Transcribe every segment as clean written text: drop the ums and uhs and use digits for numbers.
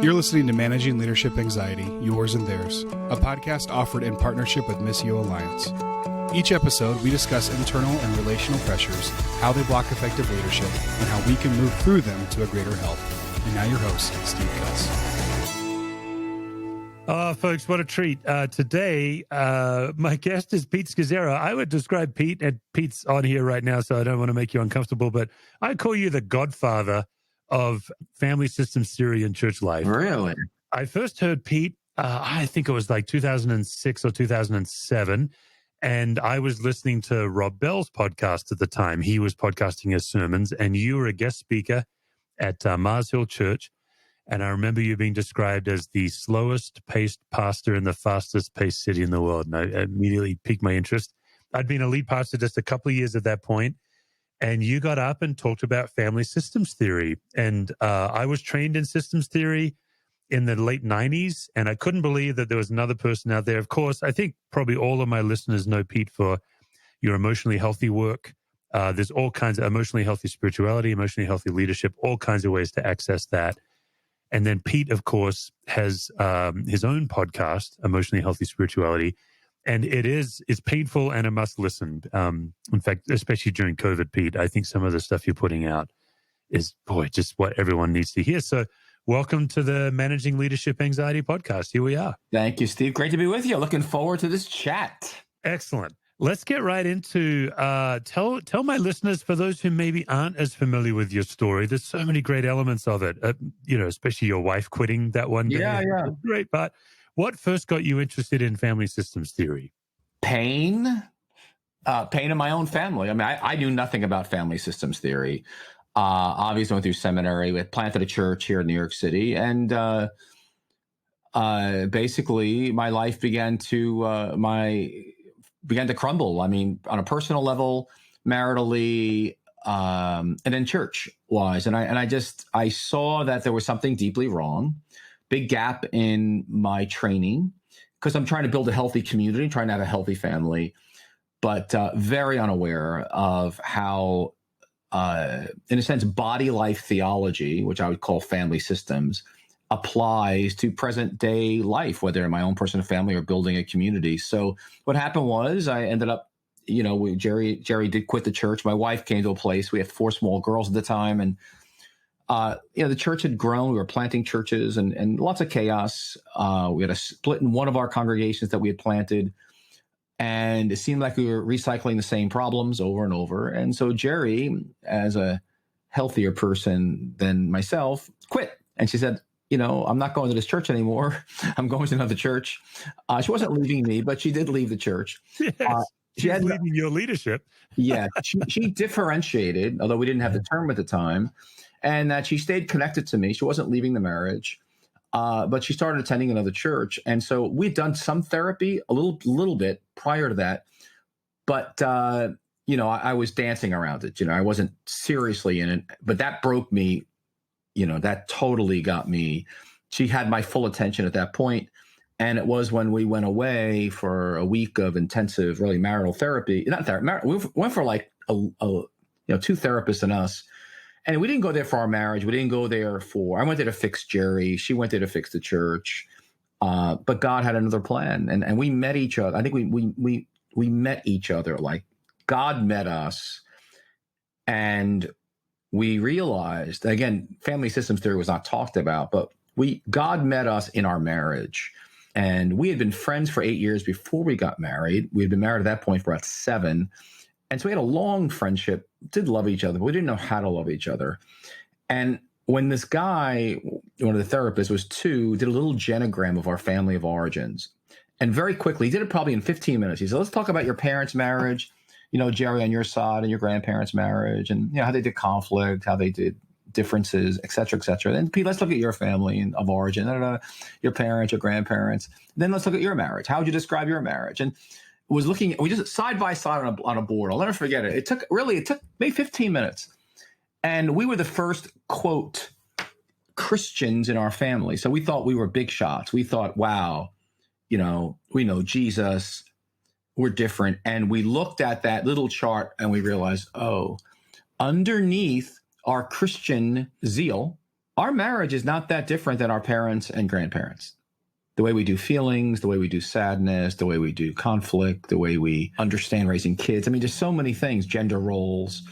You're listening to Managing Leadership Anxiety, Yours and Theirs, a podcast offered in partnership with Missio Alliance. Each episode, we discuss internal and relational pressures, how they block effective leadership, and how we can move through them to a greater health. And now your host, Steve Cuss. Oh, folks, what a treat. Today, my guest is Pete Scazzero. I would describe Pete, and Pete's on here right now, so I don't want to make you uncomfortable, but I call you the Godfather of family systems theory and church life. Really? I first heard Pete, I think it was like 2006 or 2007, and I was listening to Rob Bell's podcast at the time. He was podcasting his sermons, and you were a guest speaker at Mars Hill Church. And I remember you being described as the slowest paced pastor in the fastest paced city in the world. And I immediately piqued my interest. I'd been a lead pastor just a couple of years at that point. And you got up and talked about family systems theory. And I was trained in systems theory in the late 90s. And I couldn't believe that there was another person out there. Of course, I think probably all of my listeners know Pete for your emotionally healthy work. There's all kinds of emotionally healthy spirituality, emotionally healthy leadership, all kinds of ways to access that. And then Pete, of course, has his own podcast, Emotionally Healthy Spirituality. And it's painful and a must listen. In fact, especially during COVID, Pete, I think some of the stuff you're putting out is, just what everyone needs to hear. So welcome to the Managing Leadership Anxiety podcast. Here we are. Thank you, Steve. Great to be with you. Looking forward to this chat. Excellent. Let's get right into, tell my listeners, for those who maybe aren't as familiar with your story, there's so many great elements of it, especially your wife quitting that one day. Yeah. Great. But what first got you interested in family systems theory? Pain in my own family. I mean, I knew nothing about family systems theory. Obviously went through seminary. We had planted a church here in New York City. And basically my life began to crumble. I mean, on a personal level, maritally, and then church-wise. And I saw that there was something deeply wrong, big gap in my training, because I'm trying to build a healthy community, trying to have a healthy family, but very unaware of how, in a sense, body life theology, which I would call family systems, applies to present day life, whether in my own personal family or building a community. So what happened was I ended up, Jerry did quit the church. My wife came to a place. We had 4 small girls at the time. And, the church had grown. We were planting churches and lots of chaos. We had a split in one of our congregations that we had planted. And it seemed like we were recycling the same problems over and over. And so Jerry, as a healthier person than myself, quit. And she said, I'm not going to this church anymore. I'm going to another church. She wasn't leaving me, but she did leave the church. Yes, she had leaving your leadership. Yeah, she differentiated, although we didn't have the term at the time, and that she stayed connected to me. She wasn't leaving the marriage, but she started attending another church. And so we'd done some therapy, a little bit prior to that, but I was dancing around it. I wasn't seriously in it, but that broke me. That totally got me. She had my full attention at that point. And it was when we went away for a week of intensive, really marital therapy. Not therapy. We went for like 2 therapists and us. And we didn't go there for our marriage. We didn't go there I went there to fix Jerry. She went there to fix the church. But God had another plan. And we met each other. I think we met each other. Like God met us. And we realized, again, family systems theory was not talked about, but God met us in our marriage. And we had been friends for 8 years before we got married. We had been married at that point for about 7. And so we had a long friendship, did love each other, but we didn't know how to love each other. And when this guy, one of the therapists, did a little genogram of our family of origins. And very quickly, he did it probably in 15 minutes. He said, let's talk about your parents' marriage. Jerry on your side and your grandparents' marriage and, how they did conflict, how they did differences, et cetera, et cetera. Then Pete, let's look at your family of origin, your parents, your grandparents. Then let's look at your marriage. How would you describe your marriage? And we just side by side on a board. I'll never forget it. It took maybe 15 minutes. And we were the first, quote, Christians in our family. So we thought we were big shots. We thought, wow, we know Jesus. We're different. And we looked at that little chart and we realized, underneath our Christian zeal, our marriage is not that different than our parents and grandparents. The way we do feelings, the way we do sadness, the way we do conflict, the way we understand raising kids. I mean, just so many things, gender roles.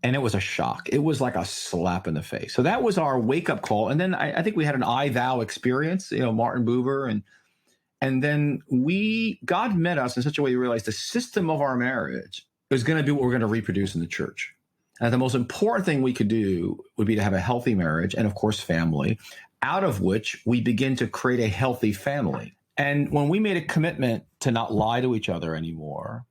And it was a shock. It was like a slap in the face. So that was our wake-up call. And then I think we had an I-thou experience, Martin Buber. And then God met us in such a way we realized the system of our marriage was going to be what we're going to reproduce in the church. And the most important thing we could do would be to have a healthy marriage and, of course, family, out of which we begin to create a healthy family. And when we made a commitment to not lie to each other anymore,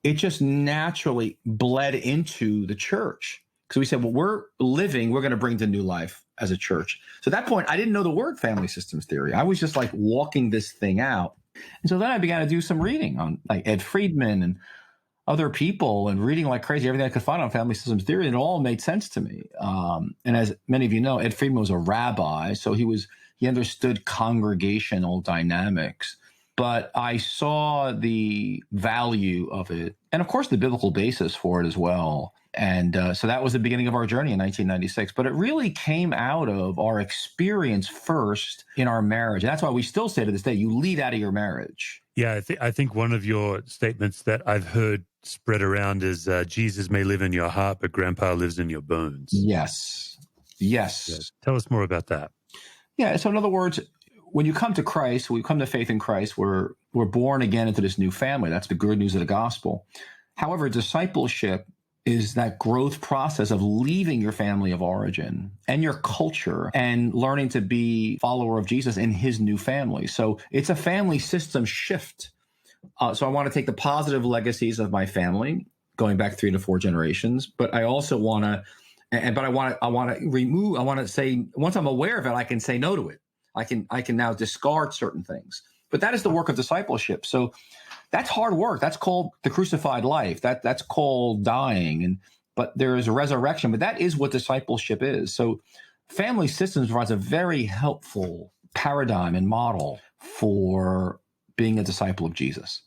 it just naturally bled into the church. Because we said, well, we're going to bring to new life as a church. So at that point, I didn't know the word family systems theory. I was just like walking this thing out. And so then I began to do some reading on like Ed Friedman and other people and reading like crazy, everything I could find on family systems theory. And it all made sense to me. And as many of you know, Ed Friedman was a rabbi. So he understood congregational dynamics. But I saw the value of it and, of course, the biblical basis for it as well. And so that was the beginning of our journey in 1996. But it really came out of our experience first in our marriage. And that's why we still say to this day, you lead out of your marriage. Yeah, I think one of your statements that I've heard spread around is Jesus may live in your heart, but grandpa lives in your bones. Yes. Yeah. Tell us more about that. Yeah. So in other words, when you come to Christ, we come to faith in Christ, we're born again into this new family. That's the good news of the gospel. However, discipleship is that growth process of leaving your family of origin and your culture and learning to be a follower of Jesus in his new family. So it's a family system shift. So I want to take the positive legacies of my family, going back 3 to 4 generations, but I also want to, I want to say, once I'm aware of it, I can say no to it. I can now discard certain things. But that is the work of discipleship. So that's hard work. That's called the crucified life. That's called dying. But there is a resurrection. But that is what discipleship is. So family systems provides a very helpful paradigm and model for being a disciple of Jesus.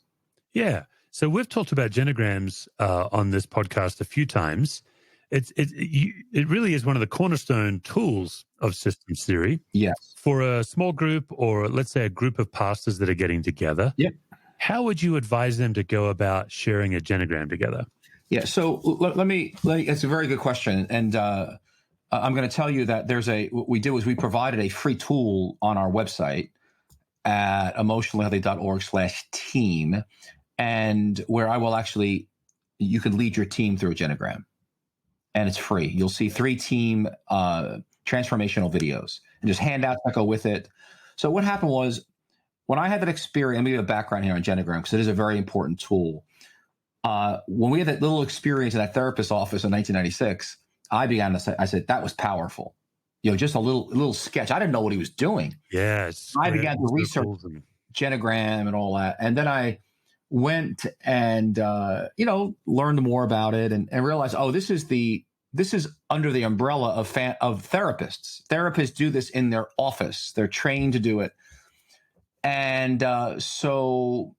Yeah. So we've talked about genograms on this podcast a few times. It really is one of the cornerstone tools of systems theory. Yes. For a small group, or let's say a group of pastors that are getting together. Yeah. How would you advise them to go about sharing a genogram together? Yeah. So let me. It's a very good question, and I'm going to tell you that what we do is we provided a free tool on our website at emotionallyhealthy.org/team, and where I will you can lead your team through a genogram. And it's free. You'll see 3 team transformational videos and just handouts that go with it. So what happened was, when I had that experience, let me give a background here on genogram, because it is a very important tool. When we had that little experience in that therapist's office in 1996, I said, that was powerful. Just a little sketch. I didn't know what he was doing. Yes. I began to research genogram and all that. And then I went and learned more about it and realized, this is under the umbrella of therapists. Therapists do this in their office. They're trained to do it. And so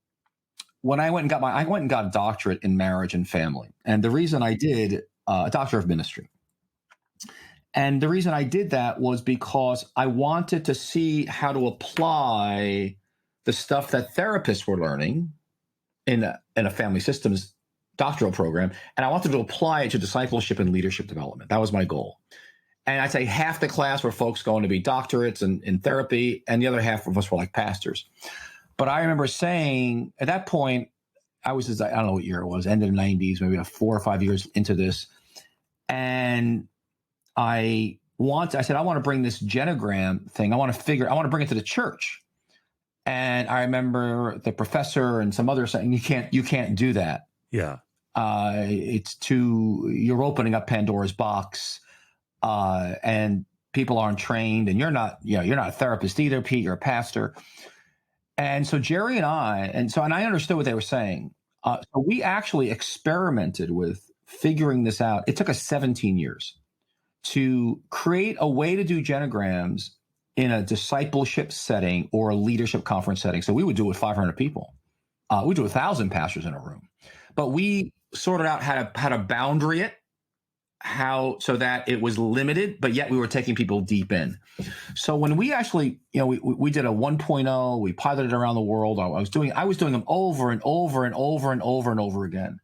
when I went and got a doctorate in marriage and family. And the reason I did a doctor of ministry. And the reason I did that was because I wanted to see how to apply the stuff that therapists were learning in a family systems doctoral program, and I wanted to apply it to discipleship and leadership development. That was my goal. And I'd say half the class were folks going to be doctorates in therapy, and the other half of us were like pastors. But I remember saying at that point, I don't know what year it was, end of the 90s, maybe 4 or 5 years into this, and I said, I want to bring this genogram thing. I want to bring it to the church. And I remember the professor and some others saying, you can't do that. Yeah. You're opening up Pandora's box, and people aren't trained, and you're not a therapist either, Pete, you're a pastor. And so Jerry and I understood what they were saying. So we actually experimented with figuring this out. It took us 17 years to create a way to do genograms in a discipleship setting or a leadership conference setting. So we would do it with 500 people. We do 1,000 pastors in a room. But we sorted out how to boundary it so that it was limited, but yet we were taking people deep in. So when we actually, we did a 1.0, we piloted around the world. I was doing them over and over and over and over and over again,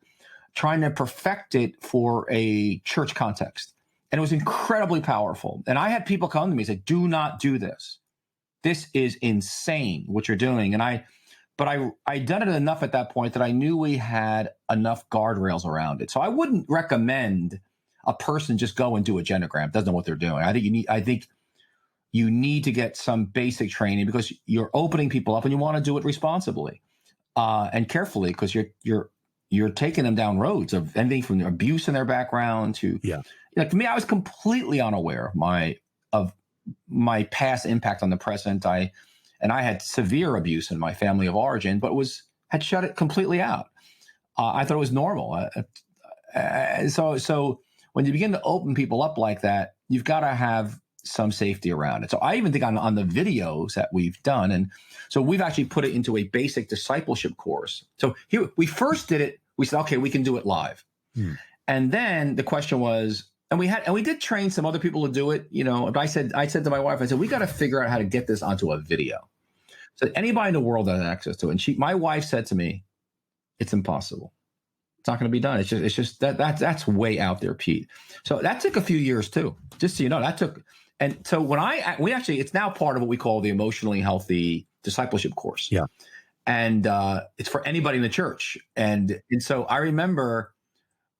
trying to perfect it for a church context. And it was incredibly powerful. And I had people come to me and say, do not do this. This is insane what you're doing. But I'd done it enough at that point that I knew we had enough guardrails around it. So I wouldn't recommend a person just go and do a genogram, doesn't know what they're doing. I think you need to get some basic training because you're opening people up and you want to do it responsibly and carefully because you're taking them down roads of anything from abuse in their background to, for me, I was completely unaware of my past impact on the present. I had severe abuse in my family of origin, but had shut it completely out. I thought it was normal. So when you begin to open people up like that, you've got to have some safety around it. So I even think on the videos that we've done, and so we've actually put it into a basic discipleship course. So here we first did it. We said, okay, we can do it live. And then the question was, and we did train some other people to do it, but I said to my wife, we got to figure out how to get this onto a video. So anybody in the world has access to it. And my wife said to me, it's impossible. It's not going to be done. It's just that's way out there, Pete. So that took a few years too, just so you know, and so it's now part of what we call the emotionally healthy discipleship course. Yeah. And it's for anybody in the church. And so I remember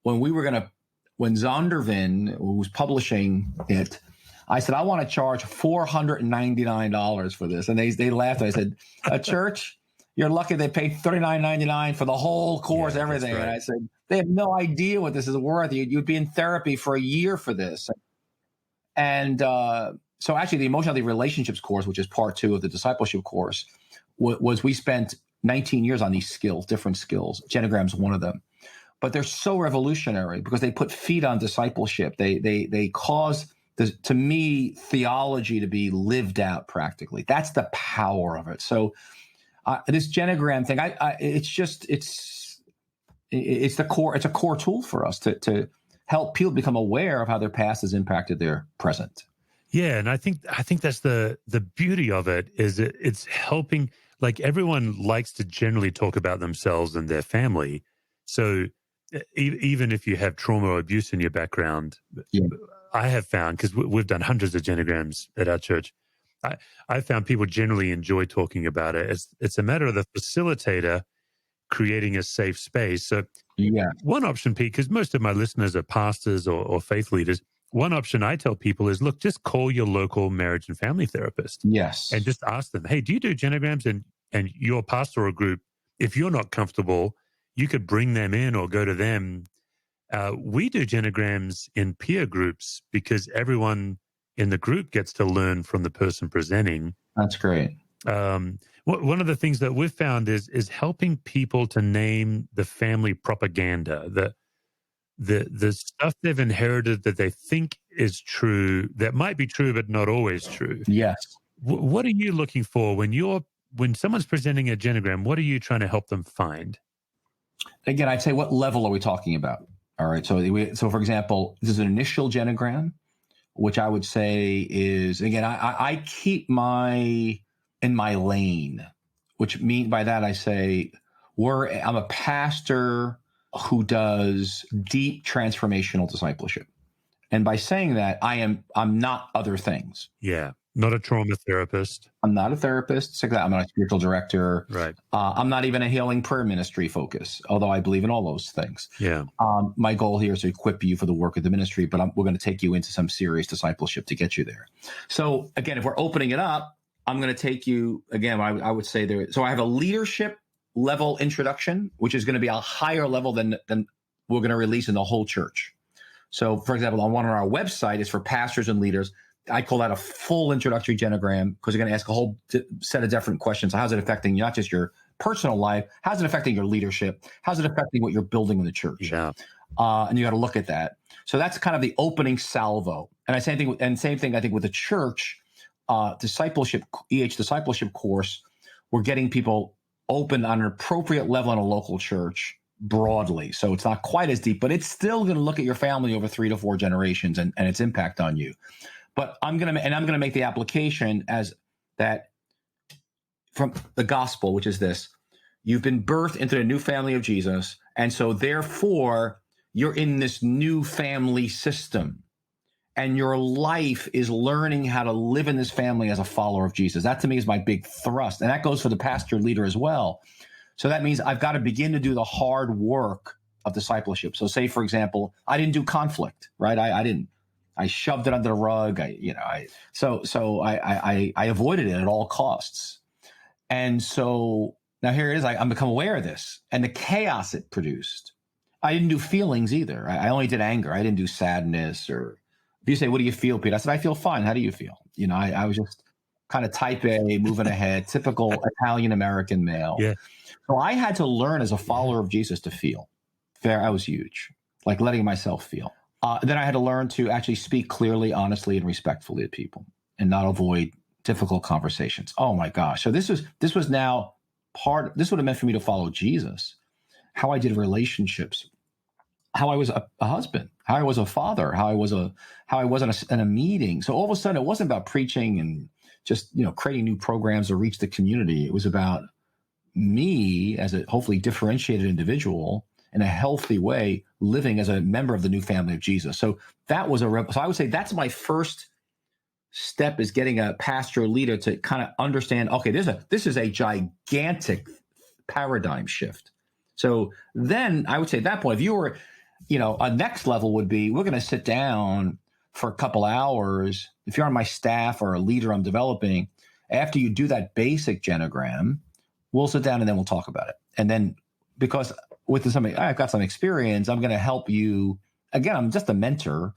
when Zondervan, who was publishing it, I said, I want to charge $499 for this. And they laughed. I said, a church, you're lucky they paid $39.99 for the whole course, everything. Right. And I said, they have no idea what this is worth. You'd be in therapy for a year for this. And so actually the emotional relationships course, which is part 2 of the discipleship course, was we spent 19 years on these skills, different skills. Genogram's one of them. But they're so revolutionary because they put feet on discipleship. They cause, to me, theology to be lived out practically. That's the power of it. So this genogram thing, it's the core. It's a core tool for us to help people become aware of how their past has impacted their present. Yeah, and I think that's the beauty of it is it's helping. Like everyone likes to generally talk about themselves and their family. So even if you have trauma or abuse in your background, I have found, because we've done hundreds of genograms at our church, I found people generally enjoy talking about it. It's a matter of the facilitator creating a safe space. So one option, Pete, because most of my listeners are pastors or faith leaders, one option I tell people is, look, just call your local marriage and family therapist. Yes. And just ask them, hey, do you do genograms? And your pastoral group, if you're not comfortable, you could bring them in or go to them. We do genograms in peer groups because everyone in the group gets to learn from the person presenting. That's great. One of the things that we've found is helping people to name the family propaganda, the stuff they've inherited that they think is true, that might be true but not always true. Yes. What are you looking for when someone's presenting a genogram? What are you trying to help them find? Again, I'd say, what level are we talking about? All right. So for example, this is an initial genogram, which I would say is, again, I keep in my lane, which mean by that I say I'm a pastor who does deep transformational discipleship. And by saying that, I'm not other things. Yeah. Not a trauma therapist. I'm not a therapist. I'm not a spiritual director. Right. I'm not even a healing prayer ministry focus, although I believe in all those things. Yeah. My goal here is to equip you for the work of the ministry, but we're going to take you into some serious discipleship to get you there. So again, if we're opening it up, I'm going to take you, again, I would say there. So I have a leadership level introduction, which is going to be a higher level than we're going to release in the whole church. So for example, on our website is for pastors and leaders. I call that a full introductory genogram because you're going to ask a whole set of different questions. How's it affecting not just your personal life? How's it affecting your leadership? How's it affecting what you're building in the church? Yeah. And you got to look at that. So that's kind of the opening salvo. And same thing I think with the church discipleship course, we're getting people open on an appropriate level in a local church broadly. So it's not quite as deep, but it's still going to look at your family over 3 to 4 generations and its impact on you. But I'm going to make the application as that from the gospel, which is this: you've been birthed into the new family of Jesus. And so therefore you're in this new family system, and your life is learning how to live in this family as a follower of Jesus. That to me is my big thrust. And that goes for the pastor leader as well. So that means I've got to begin to do the hard work of discipleship. So say, for example, I didn't do conflict, right? I didn't. I shoved it under the rug. I avoided it at all costs. And so now here it is. I'm become aware of this and the chaos it produced. I didn't do feelings either. I only did anger. I didn't do sadness. Or if you say, what do you feel, Pete? I said, I feel fine. How do you feel? I was just kind of type A, moving ahead, typical Italian-American male. Yeah. So I had to learn as a follower of Jesus to feel. That was huge, like letting myself feel. Then I had to learn to actually speak clearly, honestly, and respectfully to people and not avoid difficult conversations. Oh my gosh. So this was now this would have meant for me to follow Jesus, how I did relationships, how I was a husband, how I was a father, how I was in a meeting. So all of a sudden it wasn't about preaching and just, creating new programs to reach the community. It was about me as a hopefully differentiated individual in a healthy way, living as a member of the new family of Jesus. So that was so I would say that's my first step, is getting a pastor leader to kind of understand, okay, this is a gigantic paradigm shift. So then I would say at that point, if you were, a next level would be, we're going to sit down for a couple hours. If you're on my staff or a leader I'm developing, after you do that basic genogram, we'll sit down and then we'll talk about it. And then because I've got some experience, I'm going to help you. Again, I'm just a mentor,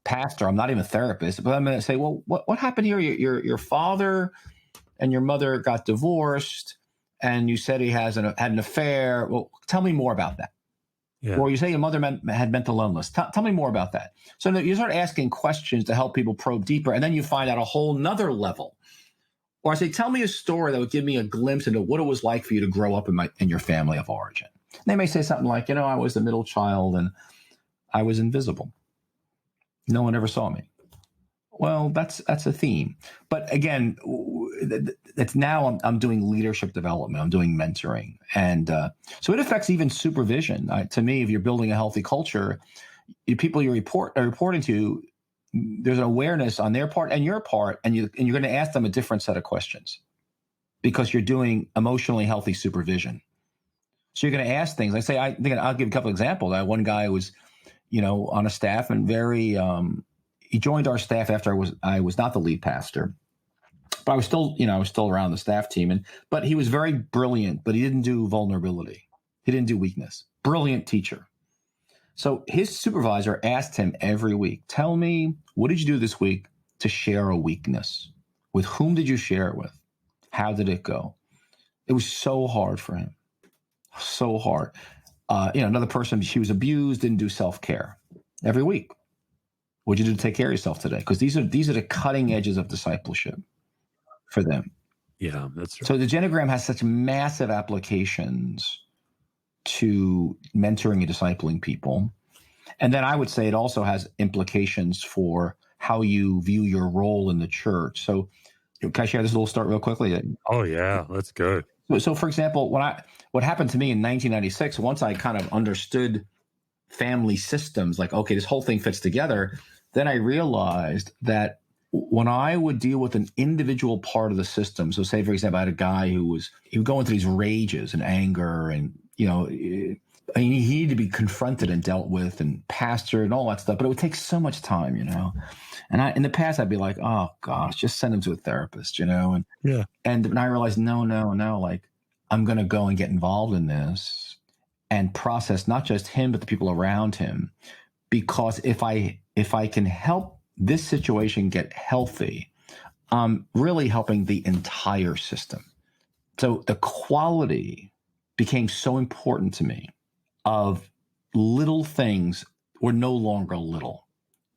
pastor. I'm not even a therapist, but I'm going to say, well, what happened here? Your father and your mother got divorced, and you said he had an affair. Well, tell me more about that. Yeah. Or you say your mother had mental illness. Tell me more about that. So you start asking questions to help people probe deeper, and then you find out a whole nother level. Or I say, tell me a story that would give me a glimpse into what it was like for you to grow up in your family of origin. And they may say something like, I was the middle child and I was invisible. No one ever saw me. Well, that's a theme. But again, it's now I'm doing leadership development. I'm doing mentoring. And so it affects even supervision. To me, if you're building a healthy culture, people are reporting to, there's an awareness on their part and your part, and you're going to ask them a different set of questions because you're doing emotionally healthy supervision. So you're going to ask things. I'll give a couple of examples. One guy was, on a staff and very, he joined our staff after I was not the lead pastor, but I was still around the staff team. But he was very brilliant, but he didn't do vulnerability. He didn't do weakness. Brilliant teacher. So his supervisor asked him every week, tell me, what did you do this week to share a weakness? With whom did you share it with? How did it go? It was so hard for him. So hard. Another person, she was abused, didn't do self-care. Every week. What'd you do to take care of yourself today? Because these are the cutting edges of discipleship for them. Yeah, that's right. So the genogram has such massive applications to mentoring and discipling people. And then I would say it also has implications for how you view your role in the church. So can I share this little story real quickly? Oh yeah, let's go. So for example, what happened to me in 1996, once I kind of understood family systems, like, okay, this whole thing fits together, then I realized that when I would deal with an individual part of the system, so say, for example, I had a guy he would go into these rages and anger and, he needed to be confronted and dealt with and pastored and all that stuff, but it would take so much time, And in the past, I'd be like, oh gosh, just send him to a therapist, And yeah. And I realized, no, like I'm going to go and get involved in this and process not just him, but the people around him. Because if I can help this situation get healthy, I'm really helping the entire system. So the quality became so important to me of little things were no longer little.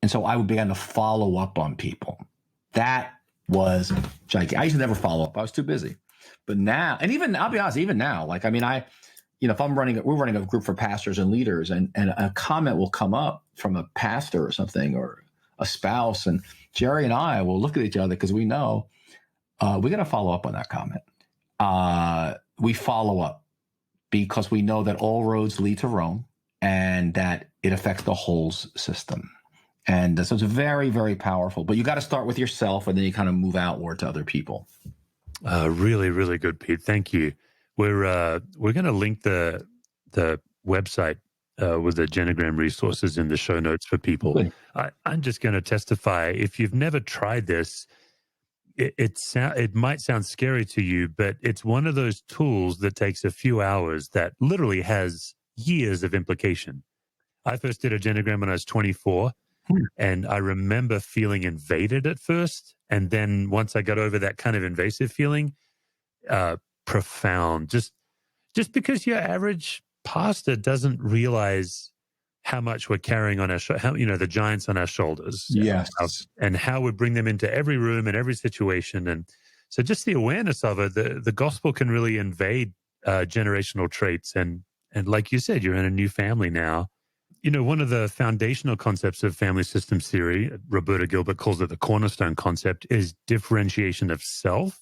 And so I would begin to follow up on people. That was gigantic. I used to never follow up. I was too busy. But now, and even, I'll be honest, even now, if we're running a group for pastors and leaders, and a comment will come up from a pastor or something, or a spouse, and Jerry and I will look at each other because we know we got to follow up on that comment. We follow up because we know that all roads lead to Rome, and that it affects the whole system. And so it's very, very powerful. But you got to start with yourself, and then you kind of move outward to other people. Really, really good, Pete. Thank you. We're going to link the website with the genogram resources in the show notes for people. I'm just going to testify. If you've never tried this, it might sound scary to you, but it's one of those tools that takes a few hours that literally has years of implication. I first did a genogram when I was 24. And I remember feeling invaded at first. And then once I got over that kind of invasive feeling, profound. Just because your average pastor doesn't realize how much we're carrying on our the giants on our shoulders. Yes. And how we bring them into every room and every situation. And so just the awareness of it, the gospel can really invade generational traits. And like you said, you're in a new family now. One of the foundational concepts of family systems theory, Roberta Gilbert calls it the cornerstone concept, is differentiation of self.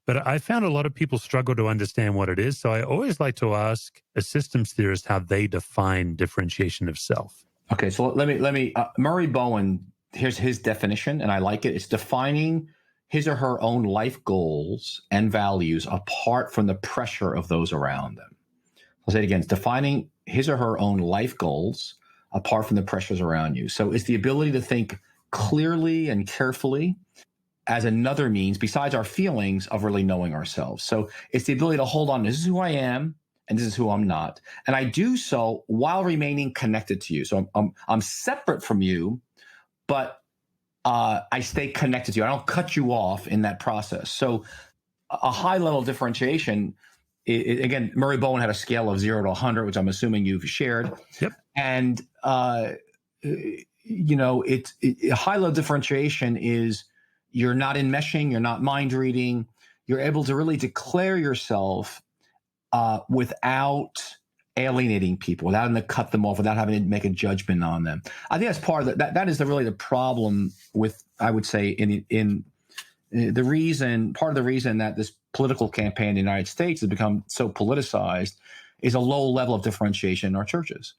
But I found a lot of people struggle to understand what it is. So I always like to ask a systems theorist how they define differentiation of self. Okay, so let me Murray Bowen, here's his definition, and I like it. It's defining his or her own life goals and values apart from the pressure of those around them. I'll say it again. It's defining his or her own life goals apart from the pressures around you. So it's the ability to think clearly and carefully as another means, besides our feelings, of really knowing ourselves. So it's the ability to hold on. This is who I am, and this is who I'm not. And I do so while remaining connected to you. So I'm separate from you, but I stay connected to you. I don't cut you off in that process. So a high level of differentiation, again, Murray Bowen had a scale of 0 to 100, which I'm assuming you've shared. Yep. And, a high level differentiation is you're not enmeshing, you're not mind reading, you're able to really declare yourself without alienating people, without having to cut them off, without having to make a judgment on them. I think that's part of that is really the problem with, I would say, in part of the reason that this political campaign in the United States has become so politicized is a low level of differentiation in our churches.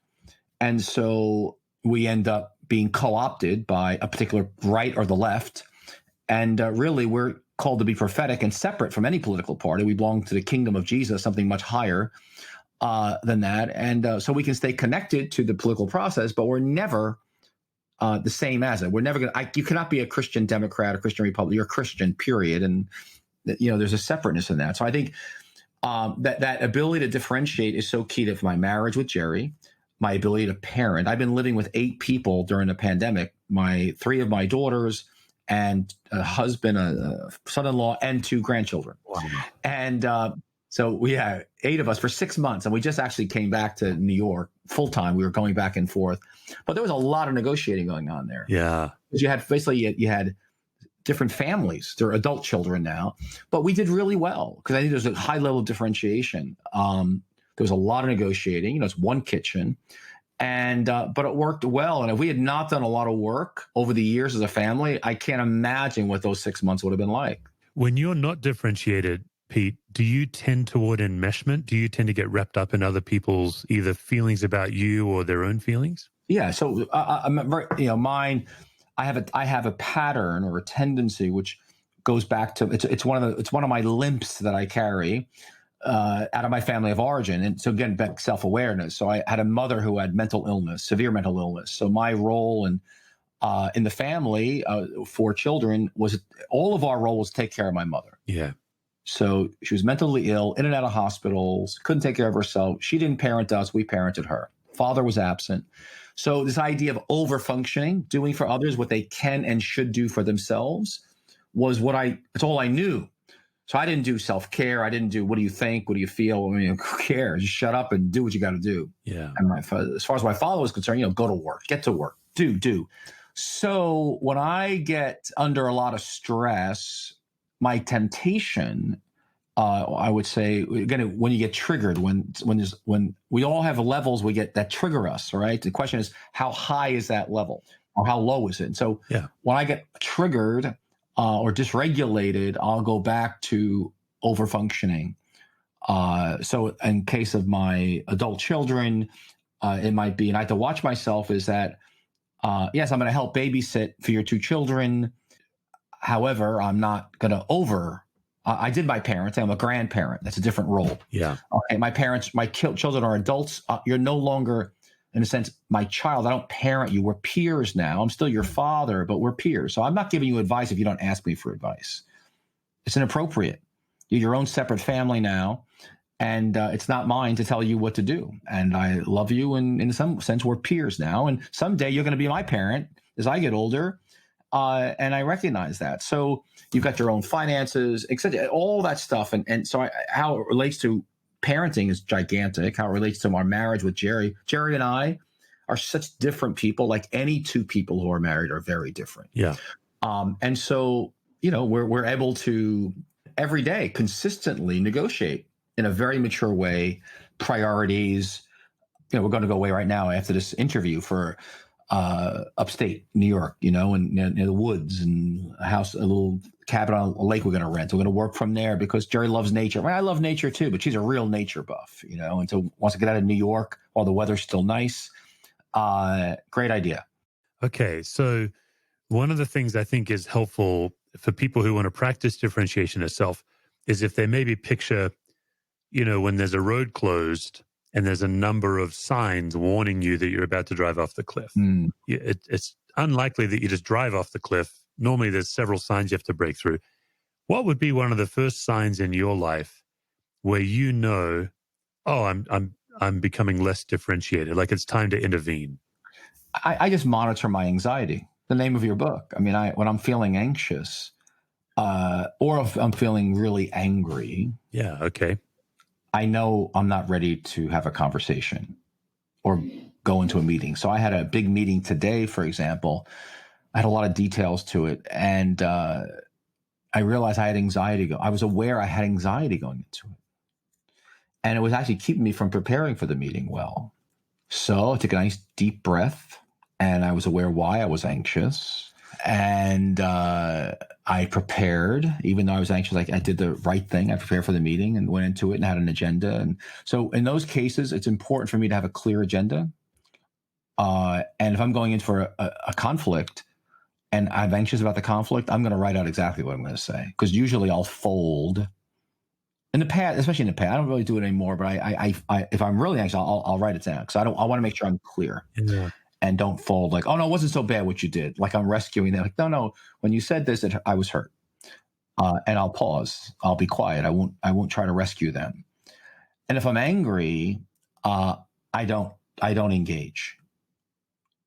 And so we end up being co-opted by a particular right or the left. And really, we're called to be prophetic and separate from any political party. We belong to the kingdom of Jesus, something much higher than that. And so we can stay connected to the political process, but we're never the same as it. We're never going to, you cannot be a Christian Democrat or Christian Republican. You're a Christian, period. And, there's a separateness in that. So I think that ability to differentiate is so key to my marriage with Jerry, my ability to parent. I've been living with 8 people during the pandemic, 3 of my daughters, and a husband, a son-in-law, and 2 grandchildren. Wow. And so we had 8 of us for 6 months, and we just actually came back to New York full time. We were going back and forth, but there was a lot of negotiating going on there. Yeah, because you had different families. They're adult children now, but we did really well because I think there's a high level of differentiation. There was a lot of negotiating. It's one kitchen. And but it worked well. And if we had not done a lot of work over the years as a family, I can't imagine what those 6 months would have been like. When you're not differentiated, Pete, do you tend toward enmeshment? Do you tend to get wrapped up in other people's either feelings about you or their own feelings? Yeah. So mine. I have a pattern or a tendency which goes back to it's one of my limps that I carry. Out of my family of origin. And so again, back self-awareness. So I had a mother who had mental illness, severe mental illness. So my role in the family for children all of our role was to take care of my mother. Yeah. So she was mentally ill, in and out of hospitals, couldn't take care of herself. She didn't parent us. We parented her. Father was absent. So this idea of over-functioning, doing for others what they can and should do for themselves was it's all I knew. So I didn't do self-care. I didn't do, what do you think? What do you feel? I mean, who cares? Just shut up and do what you got to do. Yeah. And as far as my father was concerned, go to work, get to work, do. So when I get under a lot of stress, my temptation I would say, again, when you get triggered, when we all have levels we get that trigger us, right? The question is, how high is that level, or how low is it? And so when I get triggered or dysregulated, I'll go back to overfunctioning. So in case of my adult children, it might be, and I have to watch myself, is that, yes, I'm going to help babysit for your two children. However, I'm not going to I did my parents. I'm a grandparent. That's a different role. Yeah. Okay. My children are adults. You're no longer, in a sense, my child. I don't parent you. We're peers now. I'm still your father, but we're peers. So I'm not giving you advice if you don't ask me for advice. It's inappropriate. You're your own separate family now, and it's not mine to tell you what to do. And I love you, and in some sense, we're peers now. And someday you're going to be my parent as I get older. And I recognize that. So you've got your own finances, etc., all that stuff. And so how it relates to parenting is gigantic. How it relates to our marriage with Jerry. Jerry and I are such different people. Like any two people who are married are very different. Yeah. And so, we're able to every day consistently negotiate in a very mature way priorities. We're going to go away right now after this interview for upstate New York, and near the woods, and a little cabin on a lake we're going to rent. We're going to work from there because Jerry loves nature. I love nature too, but she's a real nature buff, and so wants to get out of New York while the weather's still nice. Great idea. Okay. So one of the things I think is helpful for people who want to practice differentiation of self is if they maybe picture, when there's a road closed and there's a number of signs warning you that you're about to drive off the cliff. It's unlikely that you just drive off the cliff. Normally, there's several signs you have to break through. What would be one of the first signs in your life where I'm becoming less differentiated, like it's time to intervene? I just monitor my anxiety. The name of your book. When I'm feeling anxious, or if I'm feeling really angry. Yeah. Okay. I know I'm not ready to have a conversation or go into a meeting. So I had a big meeting today, for example. I had a lot of details to it. And I realized I had anxiety. I was aware I had anxiety going into it. And it was actually keeping me from preparing for the meeting well. So I took a nice deep breath, and I was aware why I was anxious. And I prepared, even though I was anxious. I did the right thing. I prepared for the meeting and went into it and had an agenda. And so in those cases, it's important for me to have a clear agenda. And if I'm going in for a conflict and I'm anxious about the conflict, I'm going to write out exactly what I'm going to say, because usually I'll fold. In the past, especially in the past, I don't really do it anymore. But I if I'm really anxious, I'll write it down, because I want to make sure I'm clear. Yeah. And don't fold like, oh no, it wasn't so bad what you did. Like I'm rescuing them. Like, no, when you said this, I was hurt. And I'll pause. I'll be quiet. I won't try to rescue them. And if I'm angry, I don't engage.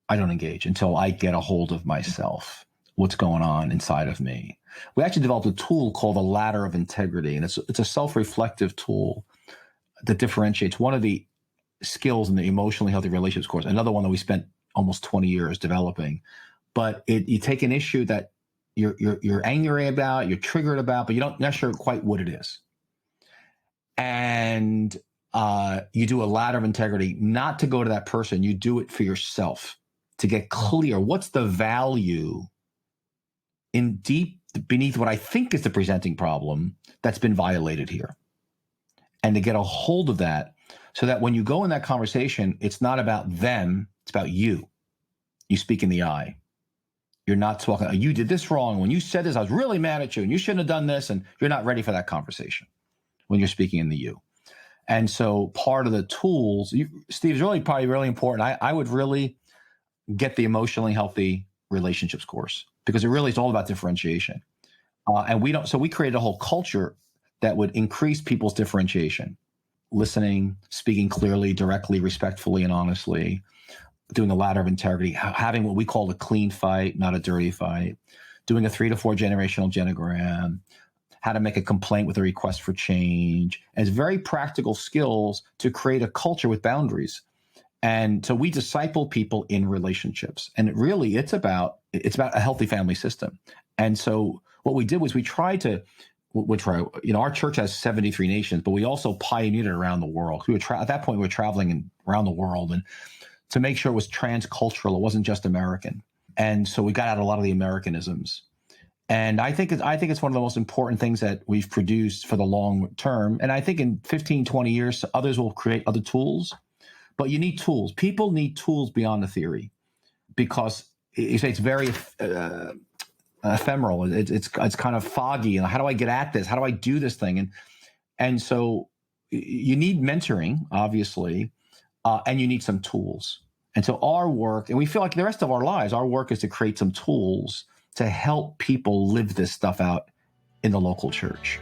I don't engage until I get a hold of myself. What's going on inside of me? We actually developed a tool called the ladder of integrity, and it's a self-reflective tool that differentiates one of the skills in the emotionally healthy relationships course. Another one that we spent almost 20 years developing. But you take an issue that you're angry about, you're triggered about, but you don't necessarily quite what it is. And you do a ladder of integrity, not to go to that person. You do it for yourself to get clear. What's the value in deep beneath what I think is the presenting problem that's been violated here? And to get a hold of that, so that when you go in that conversation, it's not about them, it's about you. You speak in the I. You're not talking, you did this wrong. When you said this, I was really mad at you, and you shouldn't have done this, and you're not ready for that conversation when you're speaking in the you. And so part of the tools, Steve, is probably really important. I would really get the emotionally healthy relationships course, because it really is all about differentiation. And we created a whole culture that would increase people's differentiation. Listening, speaking clearly, directly, respectfully, and honestly, doing a ladder of integrity, having what we call a clean fight, not a dirty fight, doing a 3 to 4 generational genogram, how to make a complaint with a request for change, as very practical skills to create a culture with boundaries. And so we disciple people in relationships, and it's about a healthy family system. And so what we did was we tried to our church has 73 nations, but we also pioneered it around the world. At that point, we were traveling around the world, and to make sure it was transcultural, it wasn't just American. And so we got out a lot of the Americanisms. And I think it's one of the most important things that we've produced for the long term. And I think in 15, 20 years, others will create other tools. But you need tools. People need tools beyond the theory, because it's very ephemeral. It's kind of foggy. And how do I get at this? How do I do this thing? And so you need mentoring, obviously, and you need some tools. And so our work, and we feel like the rest of our lives, our work is to create some tools to help people live this stuff out in the local church.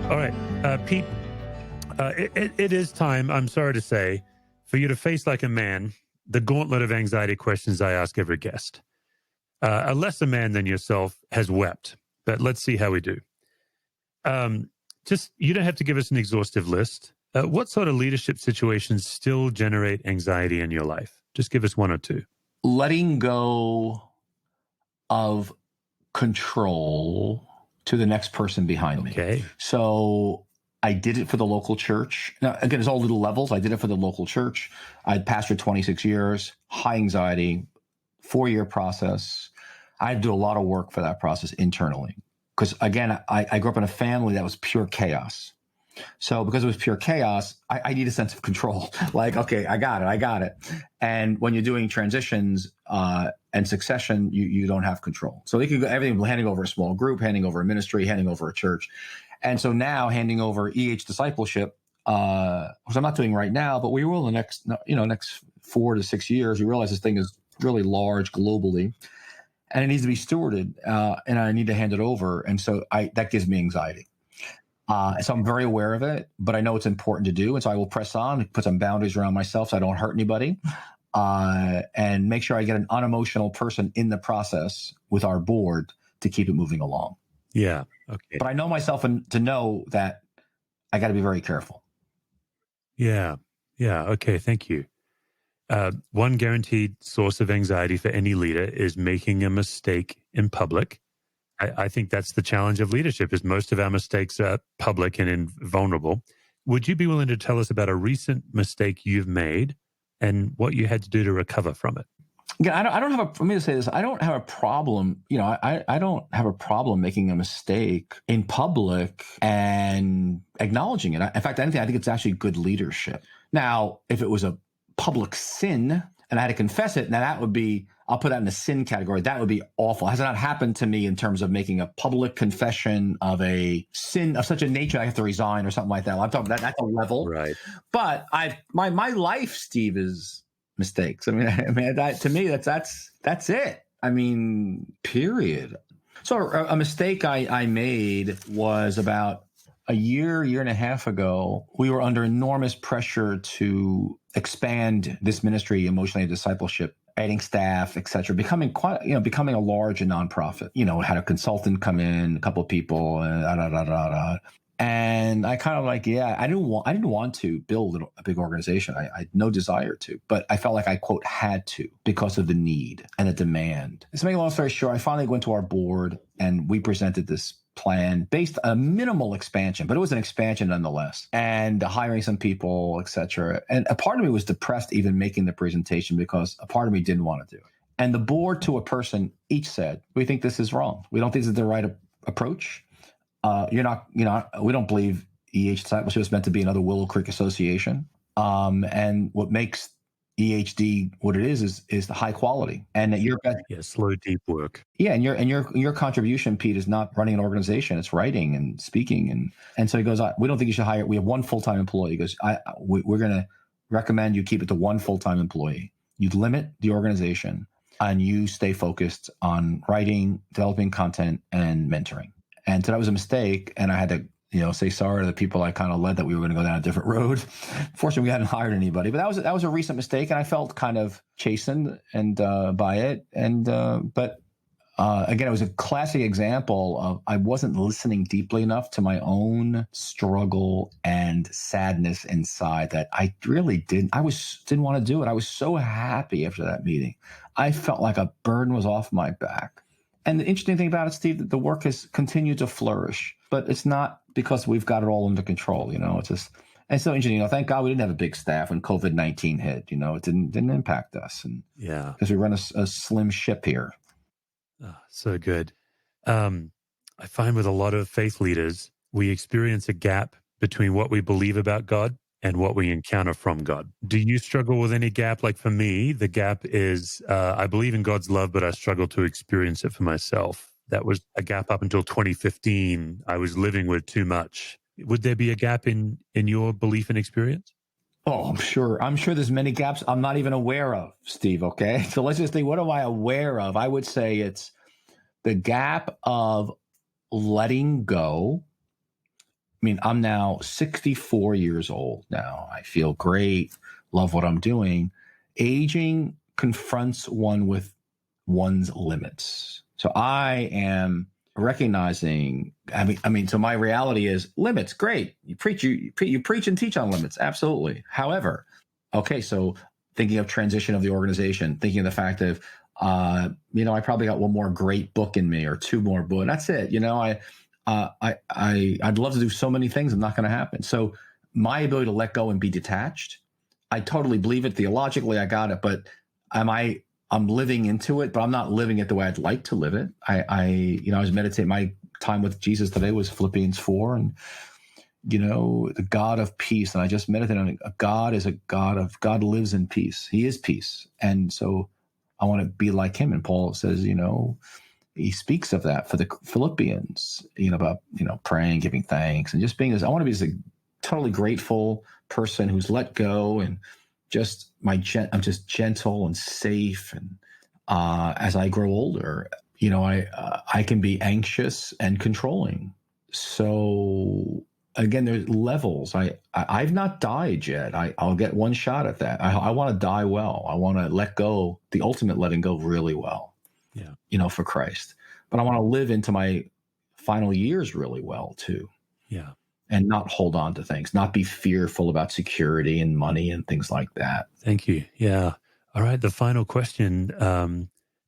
All right, Pete, it is time, I'm sorry to say, for you to face like a man the gauntlet of anxiety questions I ask every guest. A lesser man than yourself has wept, but let's see how we do. You don't have to give us an exhaustive list. What sort of leadership situations still generate anxiety in your life? Just give us one or two. Letting go of control to the next person behind me. Okay. So I did it for the local church. Now, again, it's all little levels. I did it for the local church. I'd pastored 26 years, high anxiety, 4-year process. I had to do a lot of work for that process internally. Because again, I grew up in a family that was pure chaos. So because it was pure chaos, I need a sense of control. Like, okay, I got it. And when you're doing transitions and succession, you don't have control. So they could go everything, handing over a small group, handing over a ministry, handing over a church. And so now handing over discipleship, which I'm not doing right now, but we will in the next 4 to 6 years. You realize this thing is really large globally, and it needs to be stewarded, and I need to hand it over. And so that gives me anxiety. So I'm very aware of it, but I know it's important to do. And so I will press on, put some boundaries around myself so I don't hurt anybody, and make sure I get an unemotional person in the process with our board to keep it moving along. Yeah. Okay. But I know myself to know that I got to be very careful. Yeah. Yeah. Okay. Thank you. One guaranteed source of anxiety for any leader is making a mistake in public. I think that's the challenge of leadership, is most of our mistakes are public and vulnerable. Would you be willing to tell us about a recent mistake you've made and what you had to do to recover from it? Yeah, I don't have let me just say this. I don't have a problem. I don't have a problem making a mistake in public and acknowledging it. In fact, I think it's actually good leadership. Now, if it was a public sin and I had to confess it, now that would be, I'll put that in the sin category. That would be awful. It has not happened to me in terms of making a public confession of a sin of such a nature I have to resign or something like that. I'm talking about that's a level. Right. But my life, Steve, is mistakes. I mean, that, to me, that's it. I mean, period. So a mistake I made was about a year and a half ago. We were under enormous pressure to expand this ministry, emotionally discipleship, adding staff, et cetera, becoming a large nonprofit. Had a consultant come in, a couple of people, and I kind of I didn't want to build a big organization. I had no desire to, but I felt like I, quote, had to because of the need and the demand. So, to make a long story short, I finally went to our board and we presented this plan based on a minimal expansion, but it was an expansion nonetheless, and hiring some people, et cetera. And a part of me was depressed even making the presentation because a part of me didn't want to do it. And the board, to a person, each said, "We think this is wrong. We don't think this is the right approach. We don't believe discipleship is meant to be another Willow Creek association. And what makes EHD what it is the high quality, and that slow, deep work. Yeah, and your contribution, Pete, is not running an organization; it's writing and speaking, and so he goes, we don't think you should hire. We have one full-time employee. He goes, we're going to recommend you keep it to one full-time employee. You limit the organization, and you stay focused on writing, developing content, and mentoring. And so that was a mistake, and I had to say sorry to the people I kind of led that we were going to go down a different road. Fortunately, we hadn't hired anybody, but that was a recent mistake, and I felt kind of chastened and by it. And but again, it was a classic example of I wasn't listening deeply enough to my own struggle and sadness inside that I really didn't. Didn't want to do it. I was so happy after that meeting. I felt like a burden was off my back. And the interesting thing about it, Steve, that the work has continued to flourish, but it's not because we've got it all under control. It's just, and so interesting. Thank God we didn't have a big staff when COVID-19 hit. It didn't impact us, and because we run a slim ship here. Oh, so good. I find with a lot of faith leaders, we experience a gap between what we believe about God and what we encounter from God. Do you struggle with any gap? Like for me, the gap is I believe in God's love, but I struggle to experience it for myself. That was a gap up until 2015. I was living with too much. Would there be a gap in your belief and experience? Oh, I'm sure. There's many gaps I'm not even aware of, Steve. Okay. So let's just think, what am I aware of? I would say it's the gap of letting go. I mean, I'm now 64 years old now. I feel great, love what I'm doing. Aging confronts one with one's limits. So I am recognizing, so my reality is limits. Great. You preach and teach on limits. Absolutely. However, okay, so thinking of transition of the organization, thinking of the fact that, I probably got one more great book in me or two more books. That's it. I'd love to do so many things. It's not going to happen. So my ability to let go and be detached, I totally believe it. Theologically, I got it, but I'm living into it, but I'm not living it the way I'd like to live it. I was meditating. My time with Jesus today was Philippians 4, and the God of peace. And I just meditated on it. God lives in peace. He is peace, and so I want to be like him. And Paul says, he speaks of that for the Philippians, about praying, giving thanks, and just being this. I want to be this totally grateful person who's let go and just I'm just gentle and safe. And as I grow older, I can be anxious and controlling. So again, there's levels. I've not died yet. I'll get one shot at that. I want to die well. I want to let go, the ultimate letting go, really well. Yeah, for Christ. But I want to live into my final years really well too. Yeah. And not hold on to things, not be fearful about security and money and things like that. Thank you. Yeah. All right. The final question.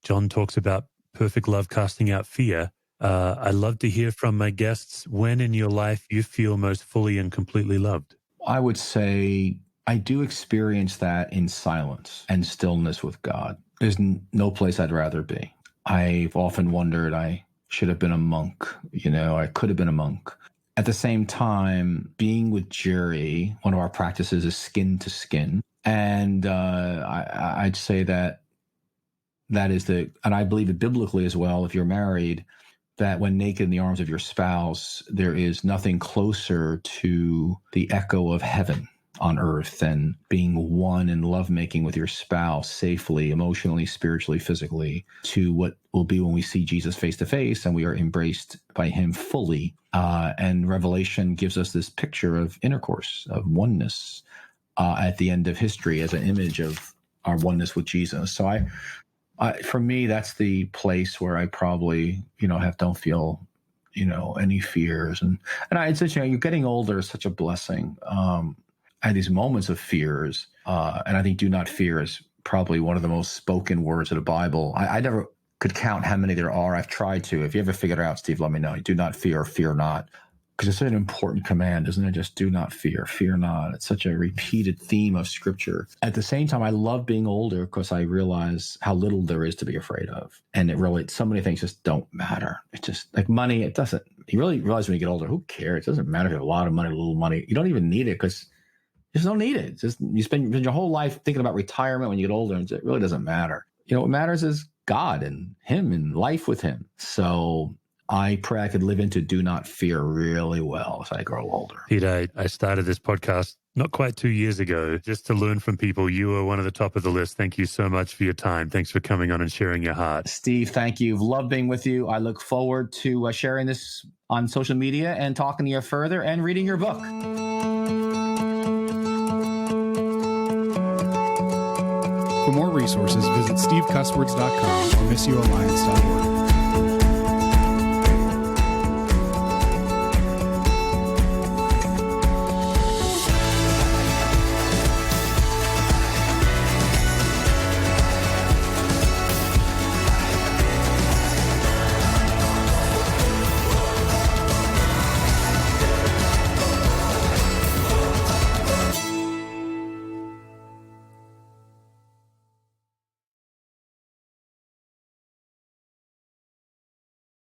John talks about perfect love casting out fear. I'd love to hear from my guests when in your life you feel most fully and completely loved. I would say I do experience that in silence and stillness with God. There's no place I'd rather be. I've often wondered I should have been a monk. I could have been a monk. At the same time, being with Jerry, one of our practices is skin to skin. And I'd say that is and I believe it biblically as well, if you're married, that when naked in the arms of your spouse, there is nothing closer to the echo of heaven on earth than being one in lovemaking with your spouse safely, emotionally, spiritually, physically, to what will be when we see Jesus face to face and we are embraced by him fully. And Revelation gives us this picture of intercourse, of oneness at the end of history as an image of our oneness with Jesus. So for me, that's the place where I probably, don't feel, any fears. And it's such, you're getting older is such a blessing. I had these moments of fears, and I think do not fear is probably one of the most spoken words of the Bible. I never could count how many there are. I've tried to. If you ever figure it out, Steve, let me know. Do not fear, fear not. Because it's such an important command, isn't it? Just do not fear, fear not. It's such a repeated theme of Scripture. At the same time, I love being older because I realize how little there is to be afraid of. And so many things just don't matter. It's just like money, it doesn't. You really realize when you get older, who cares? It doesn't matter if you have a lot of money, a little money. You don't even need it because you just don't need it. It's just you spend your whole life thinking about retirement when you get older, and it really doesn't matter. What matters is God and him and life with him. So I pray I could live into do not fear really well as I grow older. Peter, I started this podcast not quite 2 years ago just to learn from people. You were one of the top of the list. Thank you so much for your time. Thanks for coming on and sharing your heart. Steve, thank you. Love being with you. I look forward to sharing this on social media and talking to you further and reading your book. For more resources, visit stevecusswords.com or missioalliance.org.